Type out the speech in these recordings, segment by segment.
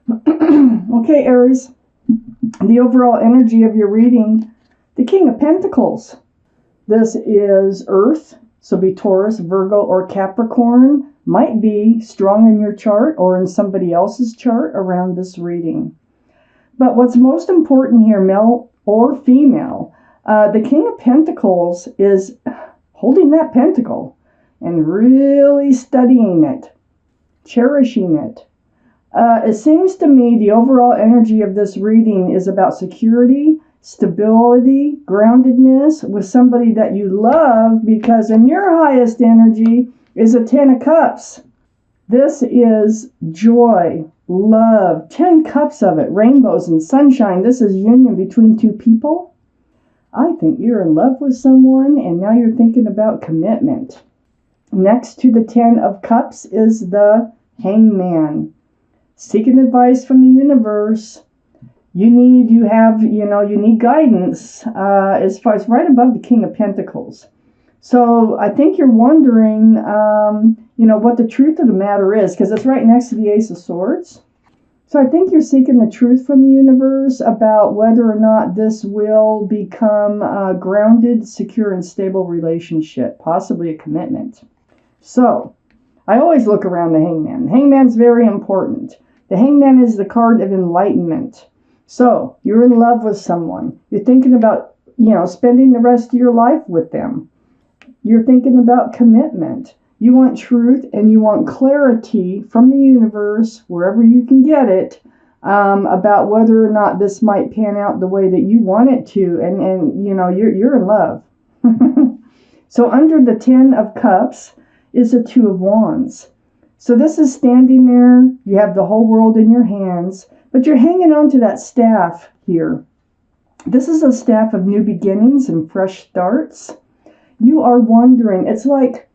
Okay, Aries, the overall energy of your reading, the King of Pentacles. This is Earth, so be Taurus, Virgo, or Capricorn. Might be strong in your chart or in somebody else's chart around this reading. But what's most important here, male or female, the King of Pentacles is holding that pentacle and really studying it, cherishing it. It seems to me the overall energy of this reading is about security, stability, groundedness with somebody that you love, because in your highest energy is a 10 of Cups. This is joy, love, 10 cups of it, rainbows and sunshine. This is union between two people. I think you're in love with someone and now you're thinking about commitment. Next to the 10 of Cups is the Hangman. Seeking advice from the universe. You need guidance as far as right above the King of Pentacles. So I think you're wondering, what the truth of the matter is, because it's right next to the Ace of Swords. So I think you're seeking the truth from the universe about whether or not this will become a grounded, secure, and stable relationship, possibly a commitment. So I always look around the Hangman. The Hangman's very important. The Hangman is the card of enlightenment. So you're in love with someone. You're thinking about, spending the rest of your life with them. You're thinking about commitment. You want truth and you want clarity from the universe, wherever you can get it, about whether or not this might pan out the way that you want it to. And you're in love. So under the 10 of Cups is the 2 of Wands. So this is standing there. You have the whole world in your hands, but you're hanging on to that staff here. This is a staff of new beginnings and fresh starts. You are wondering, it's like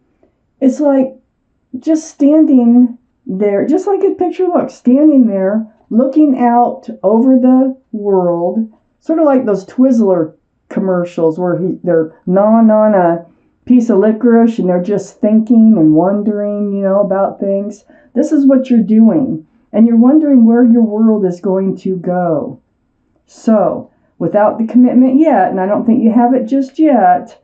just standing there, just like a picture looks, standing there, looking out over the world, sort of like those Twizzler commercials where they're gnawing on a piece of licorice and they're just thinking and wondering, about things. This is what you're doing. And you're wondering where your world is going to go. So, without the commitment yet, and I don't think you have it just yet,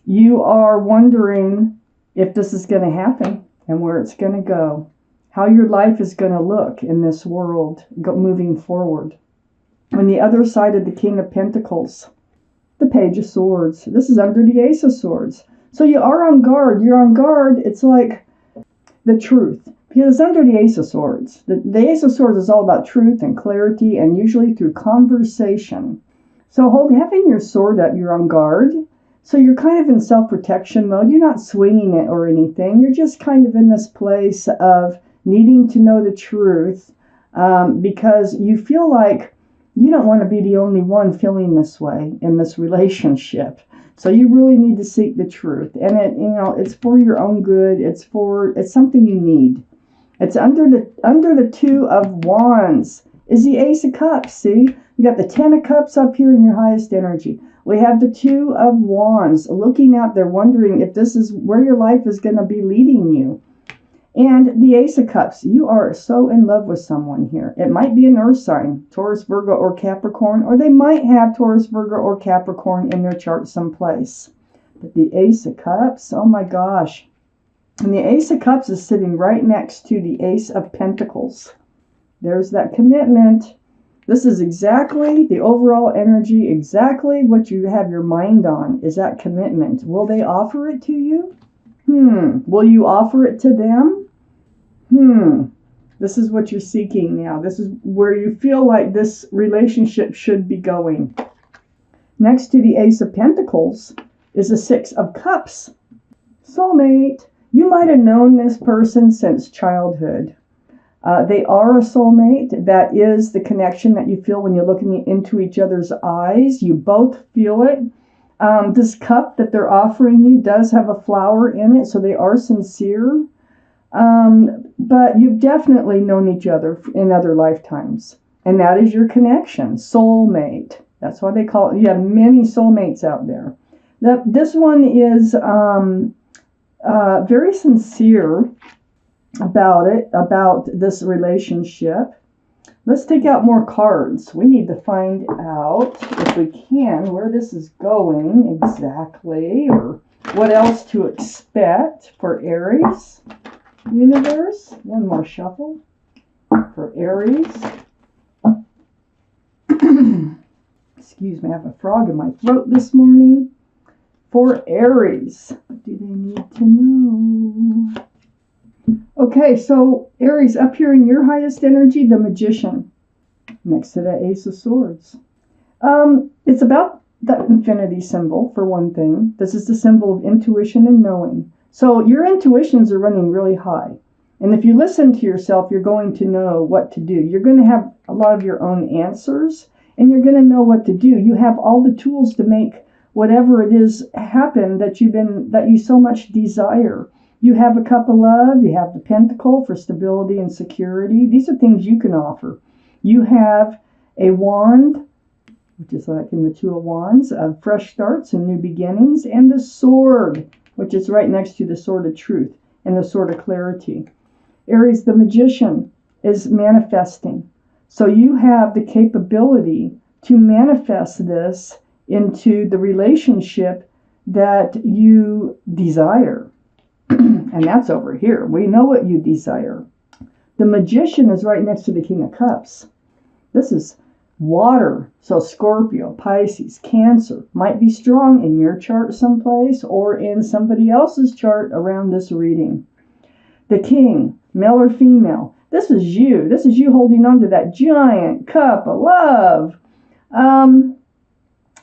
you are wondering if this is going to happen and where it's going to go. How your life is going to look in this world moving forward. On the other side of the King of Pentacles, the Page of Swords. This is under the Ace of Swords. So you are on guard. You're on guard. It's like the truth. Because it's under the Ace of Swords. The Ace of Swords is all about truth and clarity, and usually through conversation. So having your sword up, you're on guard. So you're kind of in self-protection mode. You're not swinging it or anything. You're just kind of in this place of needing to know the truth, because you feel like you don't want to be the only one feeling this way in this relationship. So you really need to seek the truth. And it's for your own good. It's something you need. It's under the 2 of Wands is the Ace of Cups. See? You got the 10 of Cups up here in your highest energy. We have the 2 of Wands looking out there, wondering if this is where your life is going to be leading you. And the Ace of Cups, you are so in love with someone here. It might be an earth sign, Taurus, Virgo, or Capricorn, or they might have Taurus, Virgo, or Capricorn in their chart someplace. But the Ace of Cups, oh my gosh. And the Ace of Cups is sitting right next to the Ace of Pentacles. There's that commitment. This is exactly the overall energy, exactly what you have your mind on, is that commitment. Will they offer it to you? Will you offer it to them? This is what you're seeking now. This is where you feel like this relationship should be going. Next to the Ace of Pentacles is the 6 of Cups. Soulmate. You might have known this person since childhood. They are a soulmate. That is the connection that you feel when you're looking into each other's eyes. You both feel it. This cup that they're offering you does have a flower in it, so they are sincere. But you've definitely known each other in other lifetimes. And that is your connection, soulmate. That's why they call it. You have many soulmates out there. This one is very sincere. about this relationship. Let's take out more cards. We need to find out, if we can, where this is going exactly, or what else to expect for Aries universe. One more shuffle for Aries. Excuse me, I have a frog in my throat this morning. For Aries, what do they need to know? Okay, so Aries, up here in your highest energy, the Magician, next to the Ace of Swords. It's about the infinity symbol, for one thing. This is the symbol of intuition and knowing. So your intuitions are running really high. And if you listen to yourself, you're going to know what to do. You're going to have a lot of your own answers, and you're going to know what to do. You have all the tools to make whatever it is happen that you so much desire. You have a cup of love, you have the pentacle for stability and security. These are things you can offer. You have a wand, which is like in the Two of Wands, of fresh starts and new beginnings, and the sword, which is right next to the sword of truth and the sword of clarity. Aries, the Magician, is manifesting. So you have the capability to manifest this into the relationship that you desire. And that's over here. We know what you desire. The Magician is right next to the King of Cups. This is water. So Scorpio, Pisces, Cancer might be strong in your chart someplace or in somebody else's chart around this reading. The King, male or female. This is you. This is you holding on to that giant cup of love.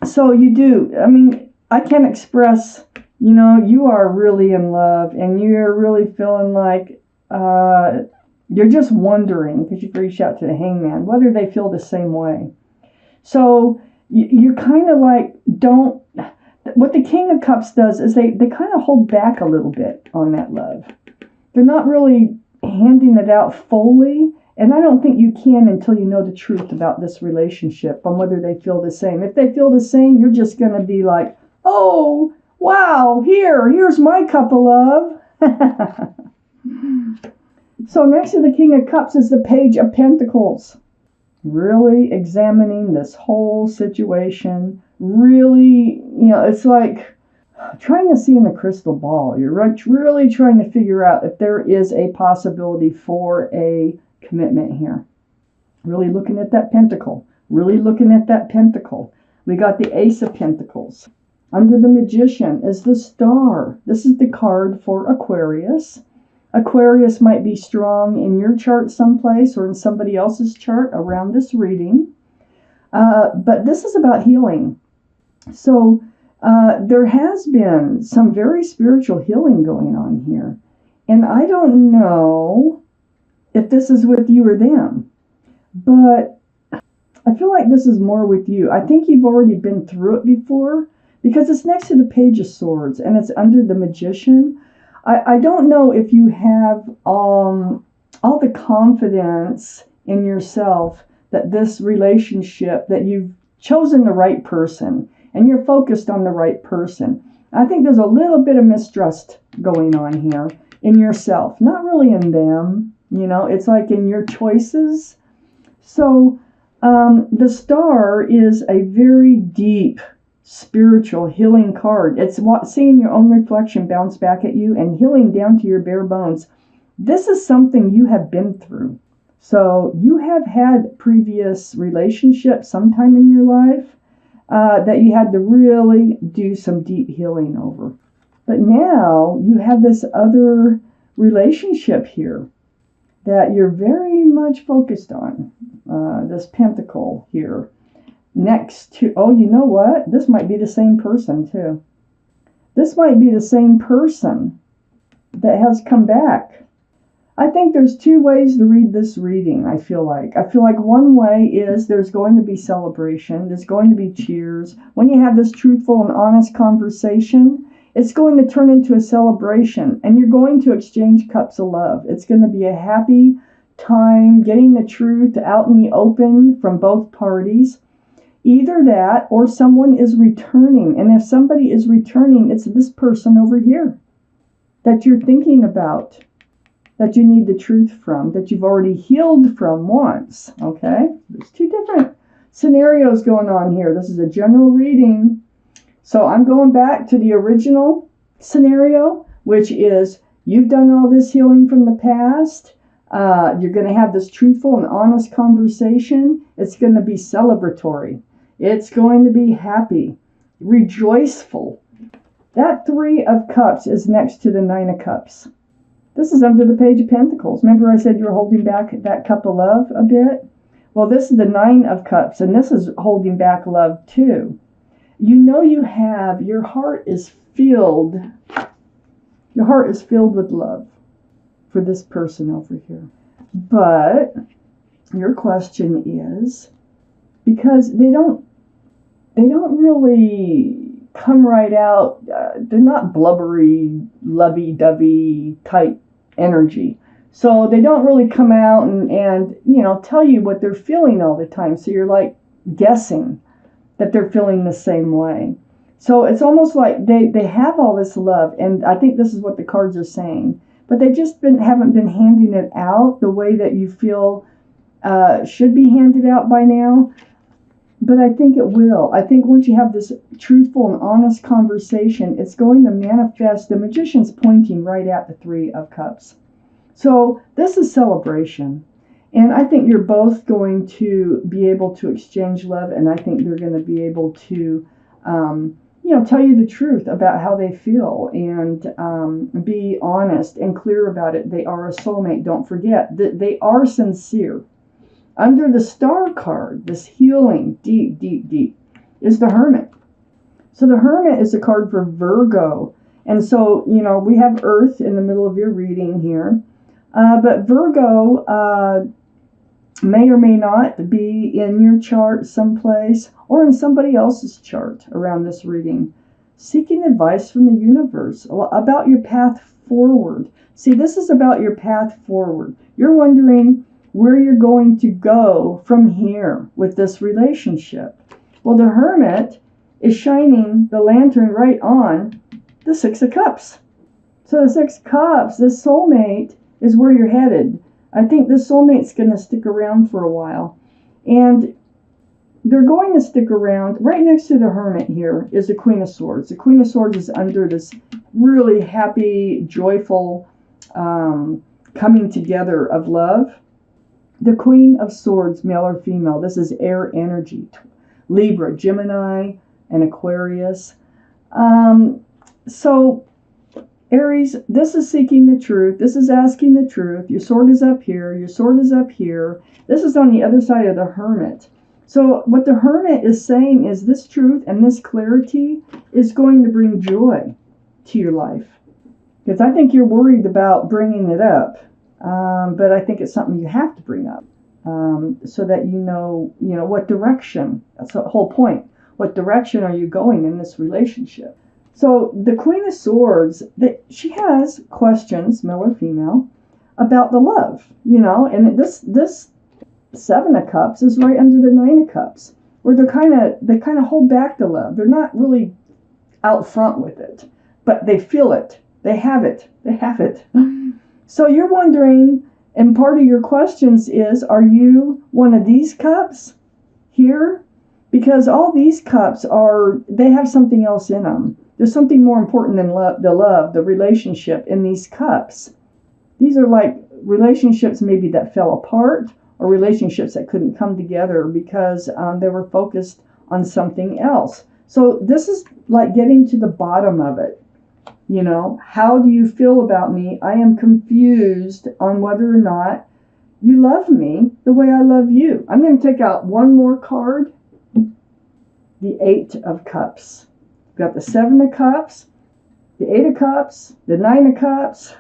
So you do. I mean, I can't express, you are really in love and you're really feeling like you're just wondering, because you've reached out to the Hangman, whether they feel the same way. So you're kind of like, what the King of Cups does is they kind of hold back a little bit on that love. They're not really handing it out fully. And I don't think you can until you know the truth about this relationship on whether they feel the same. If they feel the same, you're just going to be like, oh, wow, here's my cup of love. So next to the King of Cups is the Page of Pentacles. Really examining this whole situation. Really, it's like trying to see in a crystal ball. You're really trying to figure out if there is a possibility for a commitment here. Really looking at that pentacle. Really looking at that pentacle. We got the Ace of Pentacles. Under the Magician is the Star. This is the card for Aquarius. Aquarius might be strong in your chart someplace or in somebody else's chart around this reading. But this is about healing. So there has been some very spiritual healing going on here. And I don't know if this is with you or them, but I feel like this is more with you. I think you've already been through it before because it's next to the Page of Swords and it's under the Magician. I don't know if you have all the confidence in yourself that this relationship, that you've chosen the right person and you're focused on the right person. I think there's a little bit of mistrust going on here in yourself, not really in them. It's like in your choices. So the Star is a very deep spiritual healing card. It's seeing your own reflection bounce back at you and healing down to your bare bones. This is something you have been through. So you have had previous relationships sometime in your life that you had to really do some deep healing over. But now you have this other relationship here that you're very much focused on. This pentacle here. Next to, you know what? This might be the same person too. This might be the same person that has come back. I think there's two ways to read this reading, I feel like. One way is there's going to be celebration. There's going to be cheers. When you have this truthful and honest conversation, it's going to turn into a celebration and you're going to exchange cups of love. It's going to be a happy time getting the truth out in the open from both parties. Either that or someone is returning. And if somebody is returning, it's this person over here that you're thinking about. that you need the truth from, that you've already healed from once. Okay? There's two different scenarios going on here. This is a general reading. So I'm going back to the original scenario, which is you've done all this healing from the past. You're going to have this truthful and honest conversation. It's going to be celebratory. It's going to be happy, rejoiceful. That 3 of Cups is next to the 9 of Cups. This is under the Page of Pentacles. Remember I said you were holding back that cup of love a bit? Well, this is the 9 of Cups, and this is holding back love too. You know you have, your heart is filled with love for this person over here. But your question is, because they don't really come right out, they're not blubbery, lovey-dovey type energy. So they don't really come out and tell you what they're feeling all the time. So you're like guessing that they're feeling the same way. So it's almost like they have all this love, and I think this is what the cards are saying, but they just haven't been handing it out the way that you feel should be handed out by now. But I think it will. I think once you have this truthful and honest conversation, it's going to manifest. The Magician's pointing right at the 3 of Cups. So this is celebration. And I think you're both going to be able to exchange love, and I think they're going to be able to, tell you the truth about how they feel and be honest and clear about it. They are a soulmate. Don't forget that they are sincere. Under the Star card, this healing, deep, deep, deep, is the Hermit. So the Hermit is a card for Virgo. And so, we have Earth in the middle of your reading here. But Virgo may or may not be in your chart someplace or in somebody else's chart around this reading. Seeking advice from the universe about your path forward. See, this is about your path forward. You're wondering where you're going to go from here with this relationship. Well, the Hermit is shining the lantern right on the 6 of Cups. So the 6 of Cups, this soulmate, is where you're headed. I think this soulmate's going to stick around for a while. And they're going to stick around. Right next to the Hermit here is the Queen of Swords. The Queen of Swords is under this really happy, joyful coming together of love. The Queen of Swords, male or female, this is air energy. Libra, Gemini, and Aquarius. So, Aries, this is seeking the truth. This is asking the truth. Your sword is up here. Your sword is up here. This is on the other side of the Hermit. So what the Hermit is saying is this truth and this clarity is going to bring joy to your life. Because I think you're worried about bringing it up. But I think it's something you have to bring up so that you know what direction. That's the whole point. What direction are you going in this relationship? So the Queen of Swords, she has questions, male or female, about the love, and this 7 of Cups is right under the 9 of Cups, where they kind of hold back the love. They're not really out front with it, but they feel it. They have it. They have it. So you're wondering, and part of your questions is, are you one of these cups here? Because all these cups they have something else in them. There's something more important than the relationship in these cups. These are like relationships maybe that fell apart or relationships that couldn't come together because they were focused on something else. So this is like getting to the bottom of it. How do you feel about me? I am confused on whether or not you love me the way I love you. I'm going to take out one more card. The 8 of Cups. We've got the 7 of Cups, the 8 of Cups, the 9 of Cups,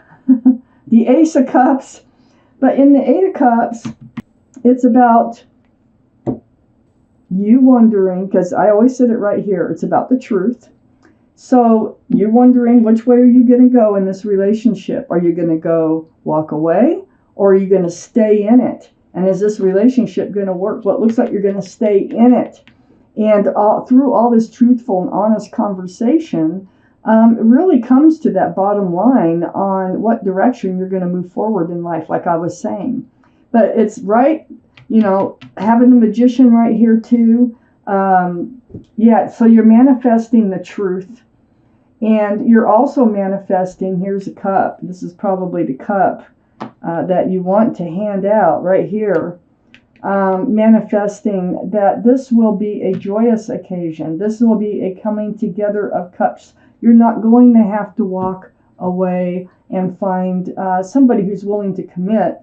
the Ace of Cups. But in the 8 of Cups, it's about you wondering, because I always said it right here, it's about the truth. So you're wondering, which way are you going to go in this relationship? Are you going to go walk away, or are you going to stay in it? And is this relationship going to work? Well, it looks like you're going to stay in it. And through all this truthful and honest conversation, It really comes to that bottom line on what direction you're going to move forward in life, like I was saying. But it's right, having the Magician right here too. Yeah, so you're manifesting the truth. And you're also manifesting, here's a cup. This is probably the cup that you want to hand out right here. Manifesting that this will be a joyous occasion. This will be a coming together of cups. You're not going to have to walk away and find somebody who's willing to commit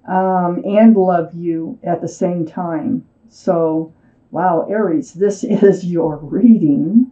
and love you at the same time. So, wow, Aries, this is your reading.